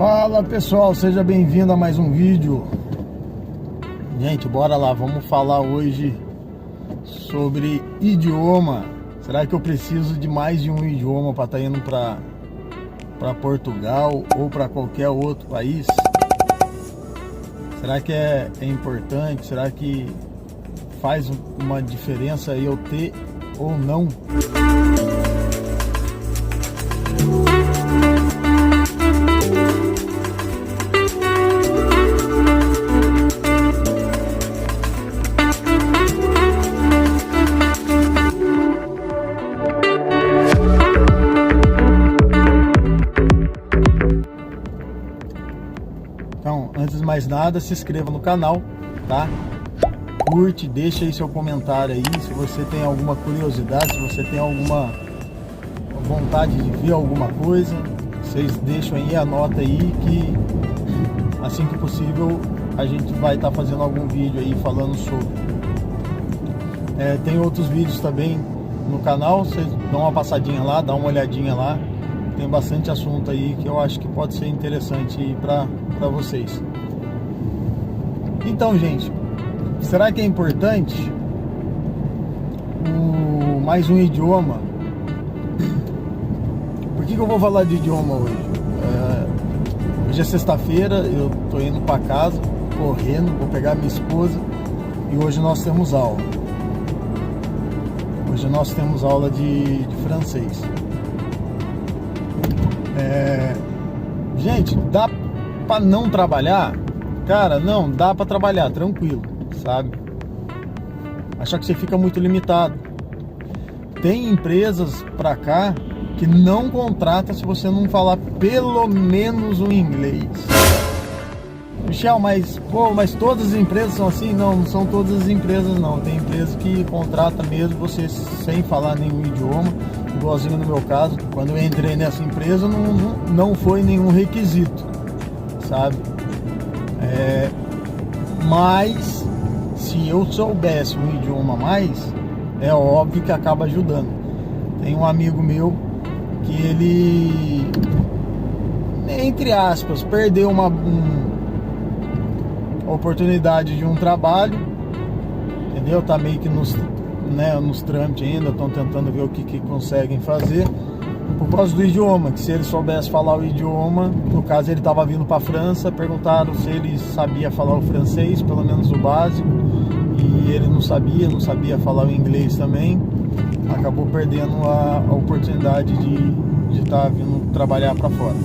Fala pessoal, seja bem-vindo a mais um vídeo. Gente, bora lá, vamos falar hoje sobre idioma. Será que eu preciso de mais de um idioma para estar indo para Portugal ou para qualquer outro país? Será que é importante? Será que faz uma diferença eu ter ou não? Então, antes de mais nada, se inscreva no canal, tá? Curte, deixa aí seu comentário aí, se você tem alguma curiosidade, se você tem alguma vontade de ver alguma coisa, vocês deixam aí, anota aí que assim que possível a gente vai estar fazendo algum vídeo aí falando sobre. Tem outros vídeos também no canal, vocês dão uma passadinha lá, dá uma olhadinha lá. Tem bastante assunto aí que eu acho que pode ser interessante para vocês. Então, gente, será que é importante mais um idioma? Por que eu vou falar de idioma hoje? Hoje é sexta-feira, eu tô indo para casa, correndo, vou pegar minha esposa e hoje nós temos aula. Hoje nós temos aula de francês. Gente, dá pra não trabalhar? Cara, não, dá pra trabalhar, tranquilo, sabe? Achar que você fica muito limitado. Tem empresas pra cá que não contrata se você não falar pelo menos o inglês. Michel, mas todas as empresas são assim? Não, não são todas as empresas não. Tem empresas que contrata mesmo você sem falar nenhum idioma. Igualzinho no meu caso, quando eu entrei nessa empresa não foi nenhum requisito, sabe? Mas se eu soubesse um idioma a mais, é óbvio que acaba ajudando. Tem um amigo meu que ele, entre aspas, perdeu uma oportunidade de um trabalho, entendeu? Tá meio que nos trâmites ainda, estão tentando ver o que conseguem fazer por causa do idioma, que se ele soubesse falar o idioma, no caso ele estava vindo para a França, perguntaram se ele sabia falar o francês, pelo menos o básico, e ele não sabia falar o inglês também, acabou perdendo a oportunidade de estar vindo trabalhar para fora.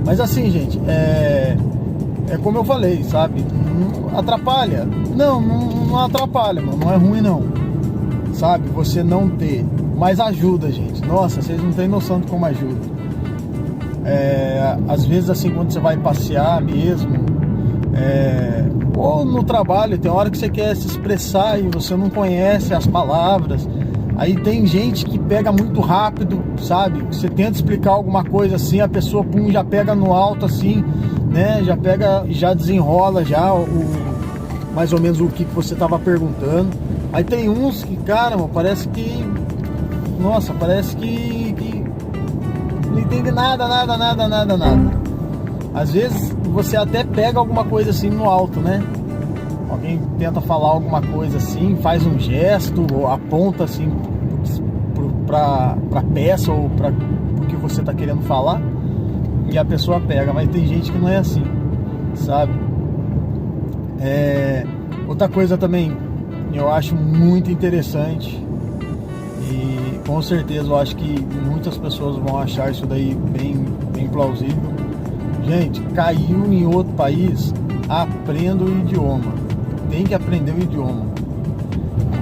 Mas assim, gente, é como eu falei, sabe? Não atrapalha? Não atrapalha, mano. Não é ruim não, sabe? Você não ter, mas ajuda, gente. Nossa, vocês não têm noção de como ajuda. Às vezes assim, quando você vai passear mesmo, ou no trabalho, tem hora que você quer se expressar e você não conhece as palavras. Aí tem gente que pega muito rápido, sabe? Você tenta explicar alguma coisa assim, a pessoa já pega no alto assim, né? Já pega, já desenrola já mais ou menos o que você estava perguntando. Aí tem uns que, cara, parece que não entende nada. Às vezes você até pega alguma coisa assim no alto, né? Alguém tenta falar alguma coisa assim, faz um gesto, ou aponta assim pra peça ou para o que você está querendo falar, e a pessoa pega, mas tem gente que não é assim, sabe? Outra coisa também, eu acho muito interessante, e com certeza eu acho que muitas pessoas vão achar isso daí bem plausível. Gente, caiu em outro país, aprenda o idioma. Tem que aprender o idioma.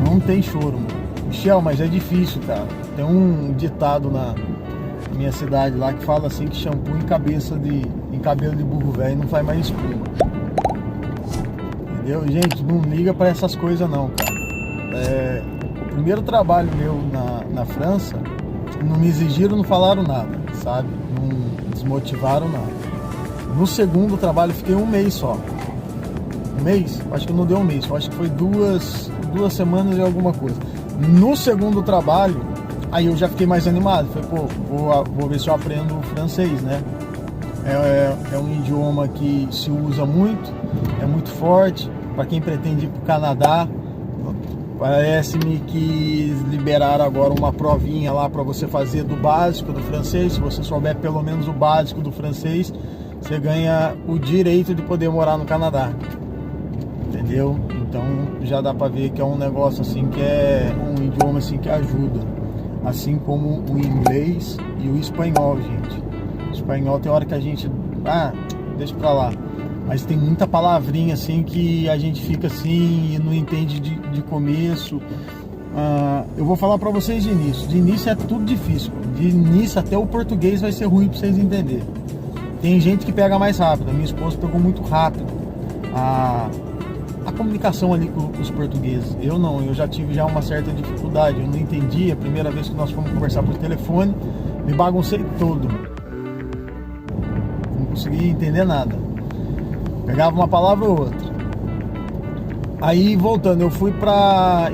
Não tem choro, mano. Michel, mas é difícil, cara. Tem um ditado na minha cidade lá que fala assim, que shampoo em cabelo de burro velho não faz mais espuma. Entendeu? Gente, não liga pra essas coisas não, cara. O primeiro trabalho meu na França, não me exigiram, não falaram nada, sabe? Não desmotivaram nada. No segundo trabalho, fiquei um mês só. Um mês? Acho que não deu um mês, acho que foi duas semanas e alguma coisa. No segundo trabalho, aí eu já fiquei mais animado. Falei, pô, vou ver se eu aprendo francês, né? É um idioma que se usa muito, é muito forte. Para quem pretende ir para o Canadá, parece-me que liberaram agora uma provinha lá para você fazer do básico do francês. Se você souber pelo menos o básico do francês, você ganha o direito de poder morar no Canadá. Entendeu? Então já dá para ver que é um negócio assim, que é um idioma assim que ajuda. Assim como o inglês e o espanhol, gente. O espanhol tem hora que a gente... deixa pra lá. Mas tem muita palavrinha assim que a gente fica assim e não entende de começo. Eu vou falar pra vocês de início. De início é tudo difícil. De início até o português vai ser ruim pra vocês entenderem. Tem gente que pega mais rápido. A minha esposa pegou muito rápido a comunicação ali com os portugueses. Eu não, eu já tive uma certa dificuldade. Eu não entendi. A primeira vez que nós fomos conversar por telefone, me baguncei todo. Não consegui entender nada. Pegava uma palavra ou outra. Aí voltando, eu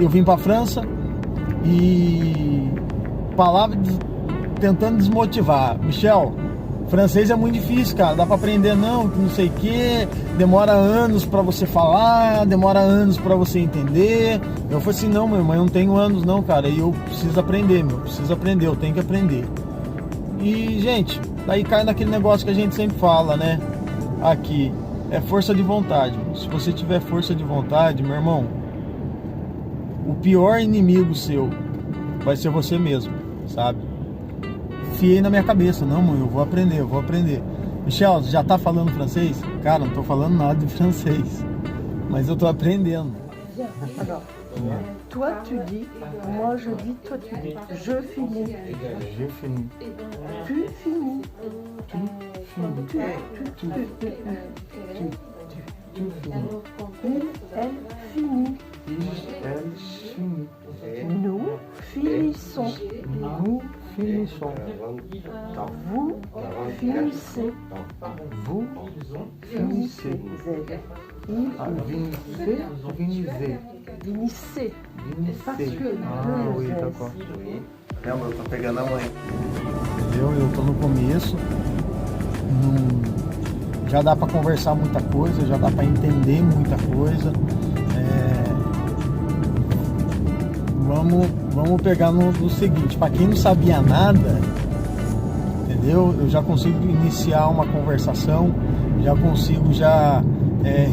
vim pra França e palavra tentando desmotivar. Michel, francês é muito difícil, cara. Dá pra aprender não sei o que. Demora anos pra você falar, demora anos pra você entender. Eu falei assim, não, meu irmão, eu não tenho anos não, cara. E eu preciso aprender, eu tenho que aprender. E, gente, daí cai naquele negócio que a gente sempre fala, né? Aqui, é força de vontade. Se você tiver força de vontade, meu irmão, o pior inimigo seu vai ser você mesmo, sabe? Fiei na minha cabeça, não, mãe, eu vou aprender. Michel, já tá falando francês? Cara, não tô falando nada de francês, mas eu tô aprendendo. Alors, toi tu dis, moi je dis, toi tu dis. Je finis. Je finis. Tu finis. Tu finis. Elle finit. Elle finit. Nous finissons. Nous finissons. Vous finissez. Vous finissez. Vinissez. Parce que oui, le d'accord. É, mas eu tô pegando a mãe. Eu tô no começo. Já dá pra conversar muita coisa, já dá pra entender muita coisa. Vamos pegar no seguinte, para quem não sabia nada, entendeu? Eu já consigo iniciar uma conversação, já consigo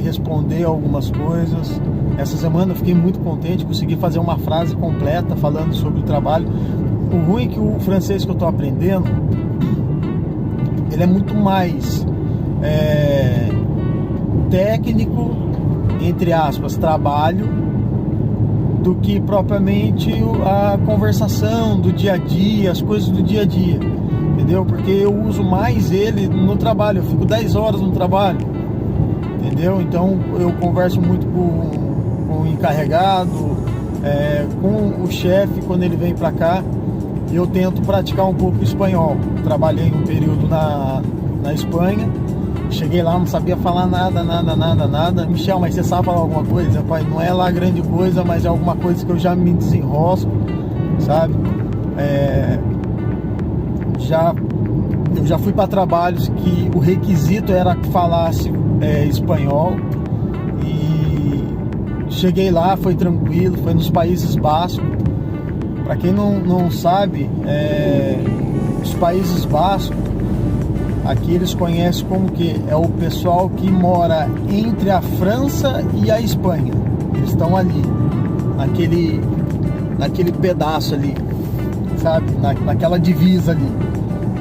responder algumas coisas. Essa semana eu fiquei muito contente, consegui fazer uma frase completa falando sobre o trabalho. O ruim é que o francês que eu tô aprendendo, ele é muito mais técnico, entre aspas, trabalho, do que propriamente a conversação do dia a dia, as coisas do dia a dia, entendeu? Porque eu uso mais ele no trabalho, eu fico 10 horas no trabalho, entendeu? Então eu converso muito com o encarregado, com o chefe quando ele vem pra cá. Eu tento praticar um pouco o espanhol. Trabalhei um período na Espanha. Cheguei lá, não sabia falar nada. Michel, mas você sabe falar alguma coisa? Pai, não é lá grande coisa, mas é alguma coisa que eu já me desenrosco, sabe? Eu já fui para trabalhos que o requisito era que falasse espanhol. E cheguei lá, foi tranquilo, foi nos Países Baixos. Para quem não sabe, os Países Baixos, aqui eles conhecem como que é o pessoal que mora entre a França e a Espanha. Eles estão ali, naquele pedaço ali, sabe? Naquela divisa ali.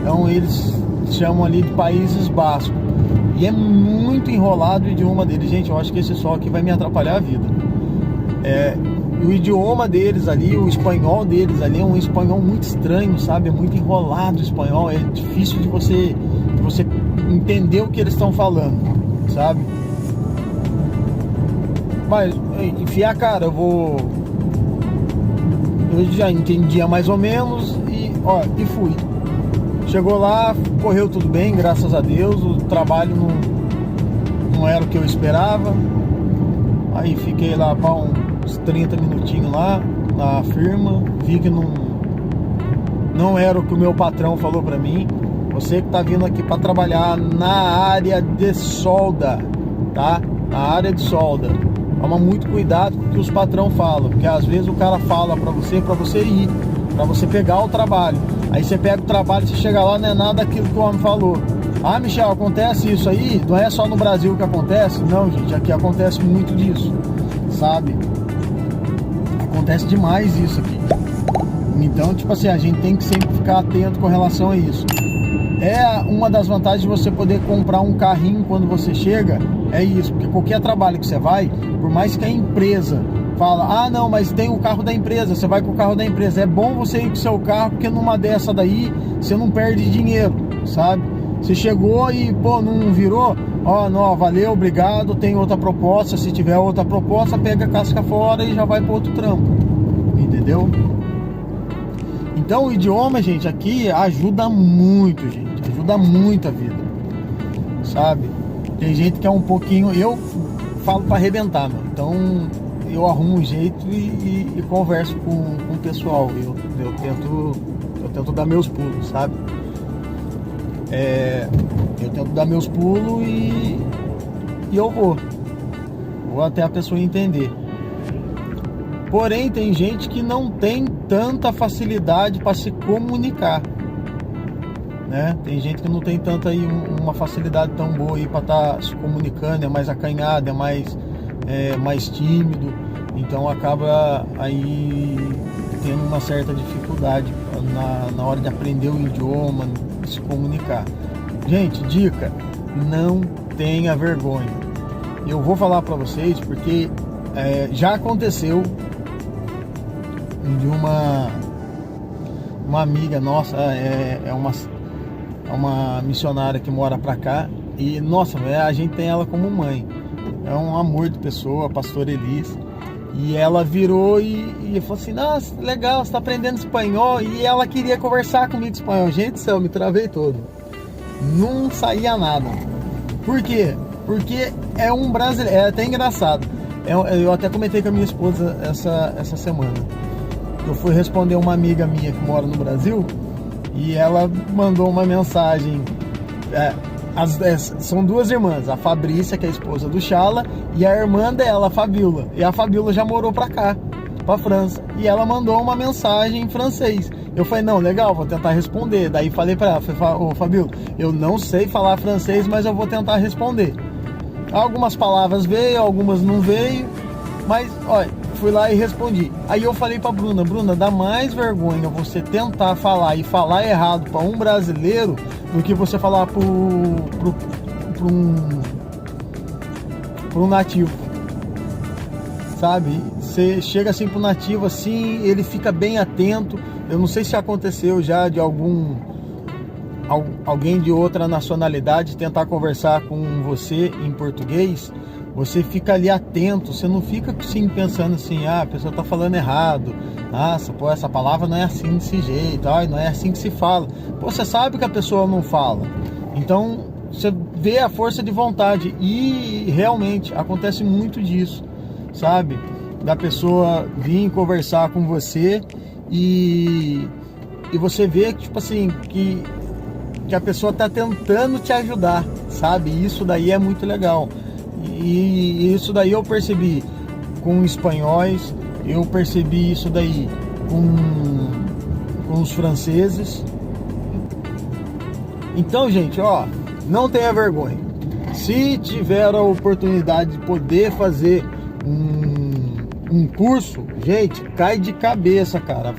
Então eles chamam ali de Países Baixos. E é muito enrolado o idioma deles. Gente, eu acho que esse sol aqui vai me atrapalhar a vida. O idioma deles ali, o espanhol deles ali é um espanhol muito estranho, sabe? É muito enrolado o espanhol, é difícil de você entender o que eles estão falando, sabe? Mas, enfiar a cara, eu já entendia mais ou menos e fui. Chegou lá, correu tudo bem, graças a Deus, o trabalho não era o que eu esperava. Aí fiquei lá para uns 30 minutinhos lá na firma, vi que não era o que o meu patrão falou para mim. Você que tá vindo aqui para trabalhar na área de solda, tá? Na área de solda, toma muito cuidado com o que os patrão falam, porque às vezes o cara fala para você ir, para você pegar o trabalho. Aí você pega o trabalho, você chega lá, não é nada daquilo que o homem falou. Ah, Michel, acontece isso aí? Não é só no Brasil que acontece? Não, gente, aqui acontece muito disso, sabe? Acontece demais isso aqui. Então, tipo assim, a gente tem que sempre ficar atento com relação a isso. É uma das vantagens de você poder comprar um carrinho quando você chega, é isso, porque qualquer trabalho que você vai, por mais que a empresa fala, ah não, mas tem o carro da empresa, você vai com o carro da empresa, é bom você ir com o seu carro, porque numa dessa daí, você não perde dinheiro, sabe? Você chegou e, pô, não virou, ó, não, valeu, obrigado, tem outra proposta, se tiver outra proposta, pega a casca fora e já vai para outro trampo, entendeu? Então o idioma, gente, aqui ajuda muito, gente, ajuda muito a vida, sabe? Tem gente que é um pouquinho, eu falo para arrebentar, meu, então eu arrumo um jeito e converso com o pessoal, eu tento dar meus pulos, sabe? Eu tento dar meus pulos e eu vou até a pessoa entender. Porém, tem gente que não tem tanta facilidade para se comunicar, né? Tem gente que não tem tanta aí uma facilidade tão boa aí para estar se comunicando, é mais acanhado, é mais tímido, então acaba aí tendo uma certa dificuldade na hora de aprender o idioma, de se comunicar. Gente, dica, não tenha vergonha. Eu vou falar para vocês porque já aconteceu de uma amiga nossa, é uma missionária que mora pra cá e, nossa, a gente tem ela como mãe, é um amor de pessoa, a pastora Elis, e ela virou e falou assim, nossa, legal, você tá aprendendo espanhol, e ela queria conversar comigo em espanhol. Gente do céu, eu me travei todo, não saía nada. Por quê? Porque é um brasileiro, é até engraçado, eu até comentei com a minha esposa essa semana. Eu fui responder uma amiga minha que mora no Brasil e ela mandou uma mensagem. São duas irmãs, a Fabrícia, que é a esposa do Chala, e a irmã dela, a Fabiola. E a Fabiola já morou pra cá, pra França. E ela mandou uma mensagem em francês. Eu falei, não, legal, vou tentar responder. Daí falei pra ela, ô Fabiola, eu não sei falar francês, mas eu vou tentar responder. Algumas palavras veio, algumas não veio, mas, olha, fui lá e respondi. Aí eu falei pra Bruna, dá mais vergonha você tentar falar e falar errado pra um brasileiro do que você falar pra um nativo, sabe? Você chega assim pro nativo assim, ele fica bem atento. Eu não sei se aconteceu já de alguém de outra nacionalidade tentar conversar com você em português. Você fica ali atento, você não fica assim pensando assim, a pessoa tá falando errado, nossa, pô, essa palavra não é assim desse jeito, não é assim que se fala. Pô, você sabe que a pessoa não fala, então você vê a força de vontade e realmente acontece muito disso, sabe? Da pessoa vir conversar com você e você vê que, tipo assim, que a pessoa tá tentando te ajudar, sabe? Isso daí é muito legal. E isso daí eu percebi com espanhóis, eu percebi isso daí com os franceses. Então, gente, ó, não tenha vergonha. Se tiver a oportunidade de poder fazer um curso, gente, cai de cabeça, cara.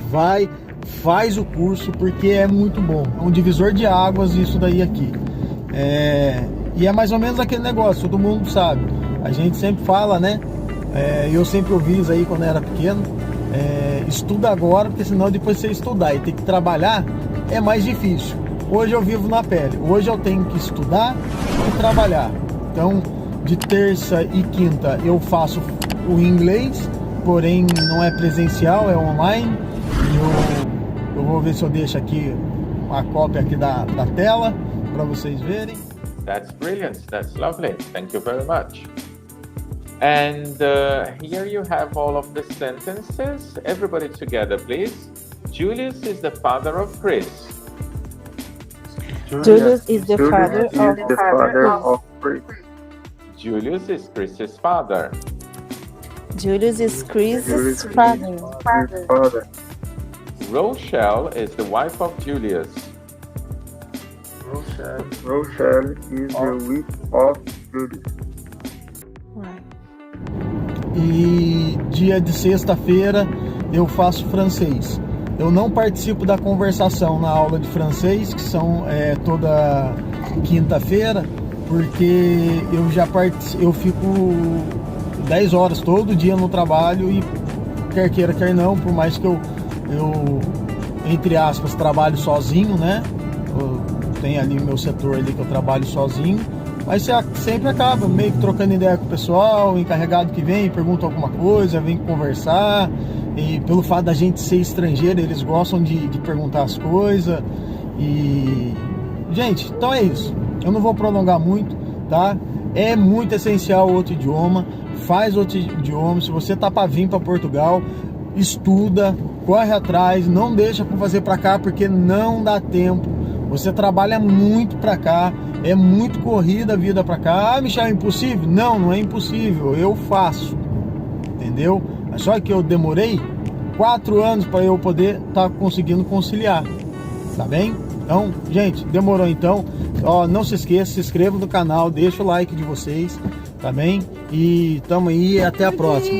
Faz o curso porque é muito bom. É um divisor de águas isso daí aqui. E é mais ou menos aquele negócio, todo mundo sabe. A gente sempre fala, né? Eu sempre ouvi isso aí quando eu era pequeno. Estuda agora, porque senão depois você estudar e ter que trabalhar é mais difícil. Hoje eu vivo na pele. Hoje eu tenho que estudar e trabalhar. Então, de terça e quinta eu faço o inglês, porém não é presencial, é online. Eu vou ver se eu deixo aqui a cópia aqui da tela para vocês verem. That's brilliant. That's lovely. Thank you very much. And here you have all of the sentences. Everybody together, please. Julius is the father of Chris. Julius is the father of Chris. Julius is Chris's father. Julius is Chris's father. Rochelle is the wife of Julius. Rochelle is the wife of Julius. E dia de sexta-feira eu faço francês. Eu não participo da conversação na aula de francês, que são toda quinta-feira, porque eu fico 10 horas todo dia no trabalho e quer queira, quer não, por mais que eu entre aspas, trabalho sozinho, né? Eu tenho ali o meu setor ali que eu trabalho sozinho, mas você sempre acaba meio que trocando ideia com o pessoal, o encarregado que vem, pergunta alguma coisa, vem conversar. E pelo fato da gente ser estrangeiro, eles gostam de perguntar as coisas. E gente, então é isso. Eu não vou prolongar muito, tá? É muito essencial outro idioma. Faz outro idioma. Se você tá para vir para Portugal, estuda, corre atrás, não deixa para fazer para cá, porque não dá tempo. Você trabalha muito para cá, é muito corrida a vida para cá. Ah, Michel, é impossível? Não, não é impossível. Eu faço, entendeu? Só que eu demorei 4 anos para eu poder estar conseguindo conciliar, tá bem? Então, gente, demorou então. Ó, não se esqueça, se inscreva no canal, deixa o like de vocês, tá bem? E tamo aí, até a próxima.